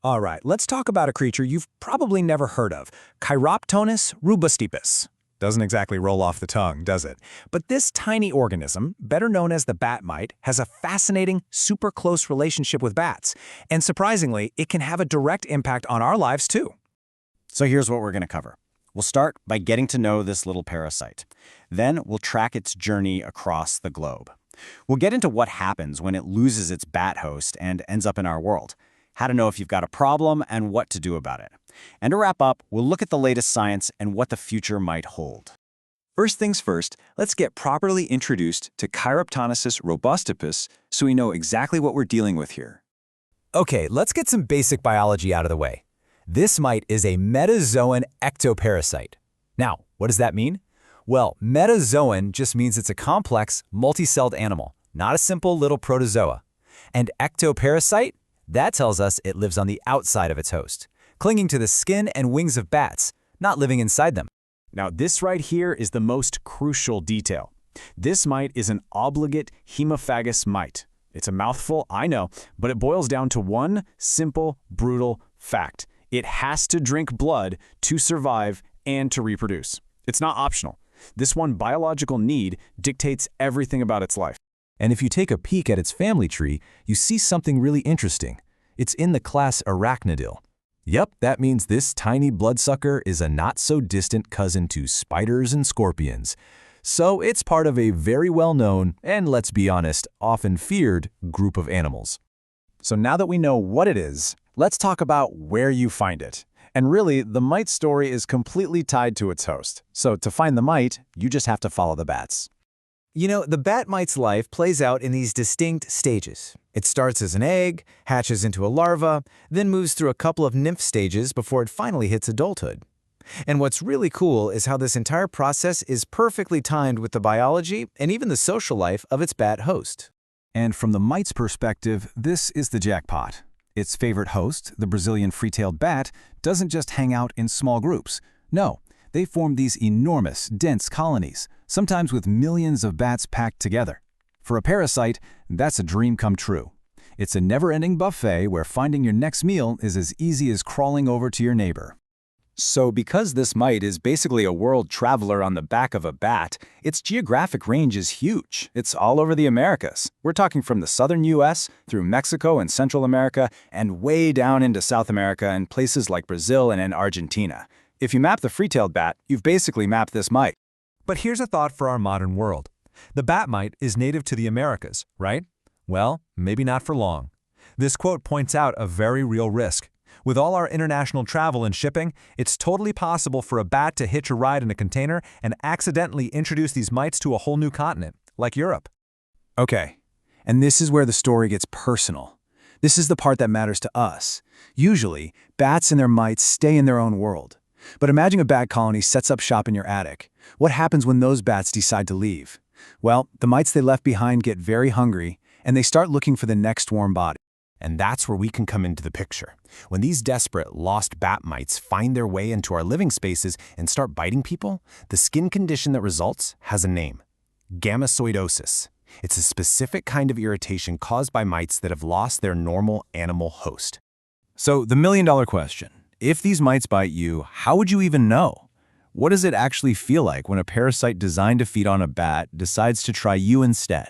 All right, let's talk about a creature you've probably never heard of, Chiroptonyssus robustipes. Doesn't exactly roll off the tongue, does it? But this tiny organism, better known as the bat mite, has a fascinating, super close relationship with bats. And surprisingly, it can have a direct impact on our lives too. So here's what we're going to cover. We'll start by getting to know this little parasite. Then we'll track its journey across the globe. We'll get into what happens when it loses its bat host and ends up in our world, how to know if you've got a problem and what to do about it. And to wrap up, we'll look at the latest science and what the future might hold. First things first, let's get properly introduced to Chiroptonyssus robustipes so we know exactly what we're dealing with here. Okay, let's get some basic biology out of the way. This mite is a metazoan ectoparasite. Now, what does that mean? Well, metazoan just means it's a complex, multi-celled animal, not a simple little protozoa. And ectoparasite? That tells us it lives on the outside of its host, clinging to the skin and wings of bats, not living inside them. Now, this right here is the most crucial detail. This mite is an obligate hemophagus mite. It's a mouthful, I know, but it boils down to one simple, brutal fact. It has to drink blood to survive and to reproduce. It's not optional. This one biological need dictates everything about its life. And if you take a peek at its family tree, you see something really interesting. It's in the class Arachnidil. Yep, that means this tiny bloodsucker is a not-so-distant cousin to spiders and scorpions. So it's part of a very well-known, and let's be honest, often feared group of animals. So now that we know what it is, let's talk about where you find it. And really, the mite story is completely tied to its host. So to find the mite, you just have to follow the bats. You know, the bat mite's life plays out in these distinct stages. It starts as an egg, hatches into a larva, then moves through a couple of nymph stages before it finally hits adulthood. And what's really cool is how this entire process is perfectly timed with the biology and even the social life of its bat host. And from the mite's perspective, this is the jackpot. Its favorite host, the Brazilian free-tailed bat, doesn't just hang out in small groups. No, they form these enormous, dense colonies, sometimes with millions of bats packed together. For a parasite, that's a dream come true. It's a never-ending buffet where finding your next meal is as easy as crawling over to your neighbor. So because this mite is basically a world traveler on the back of a bat, its geographic range is huge. It's all over the Americas. We're talking from the southern U.S., through Mexico and Central America, and way down into South America and places like Brazil and in Argentina. If you map the free-tailed bat, you've basically mapped this mite. But here's a thought for our modern world. The bat mite is native to the Americas, right? Well, maybe not for long. This quote points out a very real risk. With all our international travel and shipping, it's totally possible for a bat to hitch a ride in a container and accidentally introduce these mites to a whole new continent, like Europe. Okay, and this is where the story gets personal. This is the part that matters to us. Usually, bats and their mites stay in their own world. But imagine a bat colony sets up shop in your attic. What happens when those bats decide to leave? Well, the mites they left behind get very hungry, and they start looking for the next warm body. And that's where we can come into the picture. When these desperate, lost bat mites find their way into our living spaces and start biting people, the skin condition that results has a name: gammasoidosis. It's a specific kind of irritation caused by mites that have lost their normal animal host. So the million-dollar question, if these mites bite you, how would you even know? What does it actually feel like when a parasite designed to feed on a bat decides to try you instead?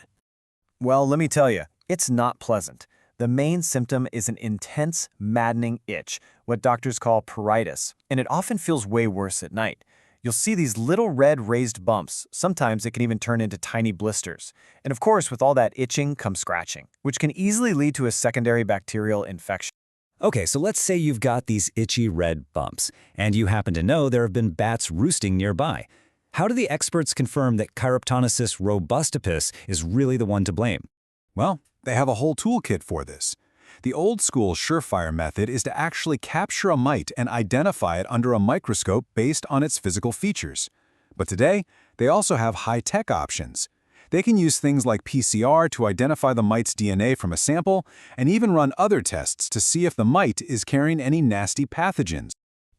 Well, let me tell you, it's not pleasant. The main symptom is an intense, maddening itch, what doctors call pruritus, and it often feels way worse at night. You'll see these little red raised bumps. Sometimes it can even turn into tiny blisters. And of course, with all that itching comes scratching, which can easily lead to a secondary bacterial infection. Okay, so let's say you've got these itchy red bumps, and you happen to know there have been bats roosting nearby. How do the experts confirm that Chiroptonyssus robustipes is really the one to blame? Well, they have a whole toolkit for this. The old-school surefire method is to actually capture a mite and identify it under a microscope based on its physical features. But today, they also have high-tech options. They can use things like PCR to identify the mite's DNA from a sample, and even run other tests to see if the mite is carrying any nasty pathogens.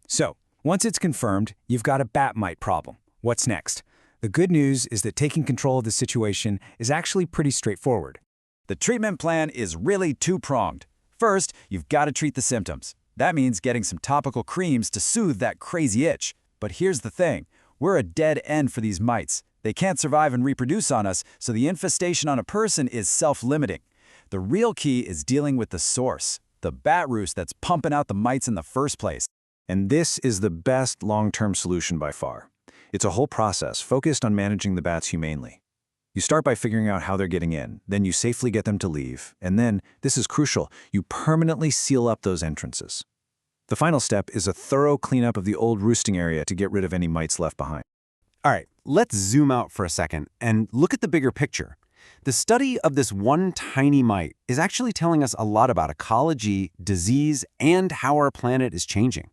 So, once it's confirmed, you've got a bat mite problem. What's next? The good news is that taking control of the situation is actually pretty straightforward. The treatment plan is really two-pronged. First, you've got to treat the symptoms. That means getting some topical creams to soothe that crazy itch. But here's the thing. We're a dead end for these mites. They can't survive and reproduce on us, so the infestation on a person is self-limiting. The real key is dealing with the source, the bat roost that's pumping out the mites in the first place. And this is the best long-term solution by far. It's a whole process focused on managing the bats humanely. You start by figuring out how they're getting in, then you safely get them to leave, and then, this is crucial, you permanently seal up those entrances. The final step is a thorough cleanup of the old roosting area to get rid of any mites left behind. All right, let's zoom out for a second and look at the bigger picture. The study of this one tiny mite is actually telling us a lot about ecology, disease, and how our planet is changing.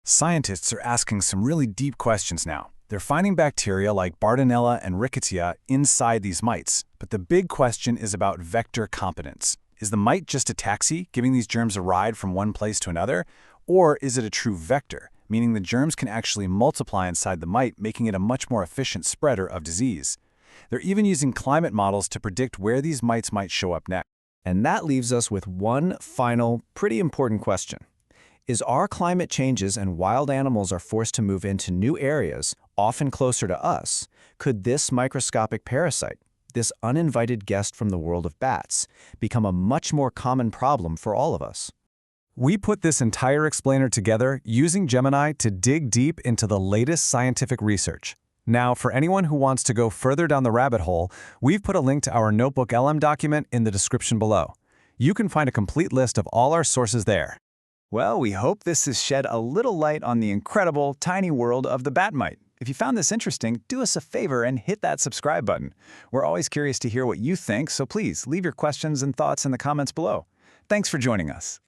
Scientists are asking some really deep questions now. They're finding bacteria like Bartonella and Rickettsia inside these mites. But the big question is about vector competence. Is the mite just a taxi, giving these germs a ride from one place to another? Or is it a true vector, meaning the germs can actually multiply inside the mite, making it a much more efficient spreader of disease? They're even using climate models to predict where these mites might show up next. And that leaves us with one final, pretty important question. As our climate changes and wild animals are forced to move into new areas, often closer to us, could this microscopic parasite, this uninvited guest from the world of bats, become a much more common problem for all of us? We put this entire explainer together using Gemini to dig deep into the latest scientific research. Now, for anyone who wants to go further down the rabbit hole, we've put a link to our Notebook LM document in the description below. You can find a complete list of all our sources there. Well, we hope this has shed a little light on the incredible, tiny world of the bat mite. If you found this interesting, do us a favor and hit that subscribe button. We're always curious to hear what you think, so please leave your questions and thoughts in the comments below. Thanks for joining us.